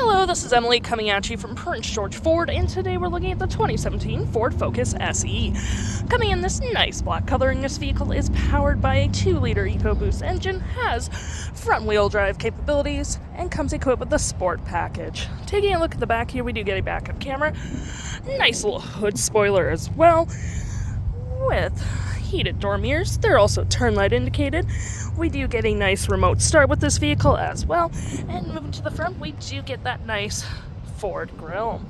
Hello, this is Emily coming at you from Prince George Ford, and today we're looking at the 2017 Ford Focus SE. Coming in this nice black coloring, this vehicle is powered by a 2-liter EcoBoost engine, has front-wheel drive capabilities, and comes equipped with the Sport package. Taking a look at the back here, we do get a backup camera, nice little hood spoiler as well, with heated door mirrors. They're also turn light indicated. We do get a nice remote start with this vehicle as well. And moving to the front, we do get that nice Ford grille.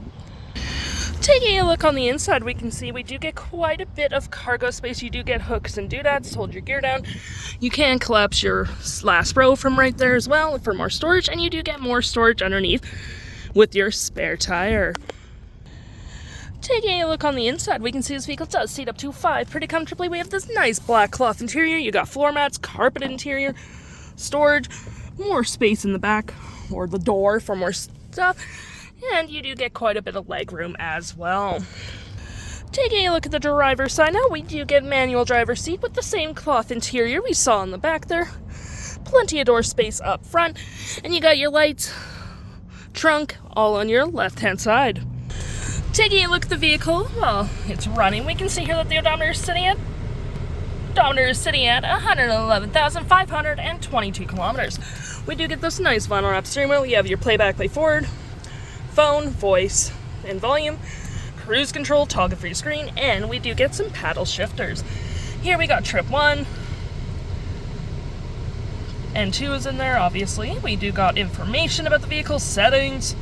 Taking a look on the inside, we can see we do get quite a bit of cargo space. You do get hooks and doodads to hold your gear down. You can collapse your last row from right there as well for more storage, and you do get more storage underneath with your spare tire. Taking a look on the inside, we can see this vehicle does seat up to 5 pretty comfortably. We have this nice black cloth interior. You got floor mats, carpet interior, storage, more space in the back or the door for more stuff, and you do get quite a bit of leg room as well. Taking a look at the driver's side now, we do get manual driver's seat with the same cloth interior we saw in the back there. Plenty of door space up front, and you got your lights, trunk, all on your left-hand side. Taking a look at the vehicle, well, it's running. We can see here that the odometer is sitting at 111,522 kilometers. We do get this nice vinyl wrap steering wheel. You have your play forward, phone, voice, and volume, cruise control, toggle-free screen, and we do get some paddle shifters. Here we got trip 1, and 2 is in there, obviously. We do got information about the vehicle, settings,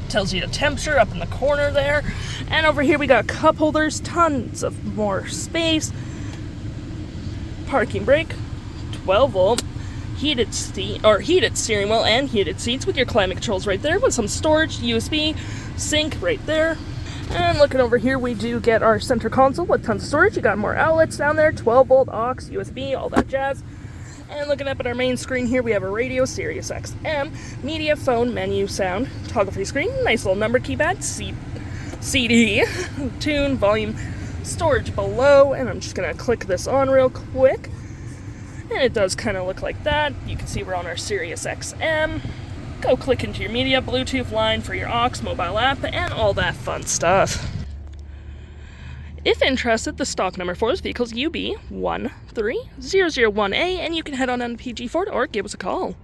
tells you the temperature up in the corner there, and over here we got cup holders, tons of more space, parking brake, 12-volt, heated steering wheel and heated seats with your climate controls right there with some storage, USB, sync right there. And looking over here, we do get our center console with tons of storage. You got more outlets down there, 12-volt, aux, USB, all that jazz. And looking up at our main screen here, we have a radio, Sirius XM, media, phone, menu, sound, toggle-free screen, nice little number keypad, CD, tune, volume, storage below, and I'm just going to click this on real quick. And it does kind of look like that. You can see we're on our Sirius XM. Go click into your media, Bluetooth line for your aux, mobile app, and all that fun stuff. If interested, the stock number for this vehicle is UB13001A, and you can head on down to PG Ford or give us a call.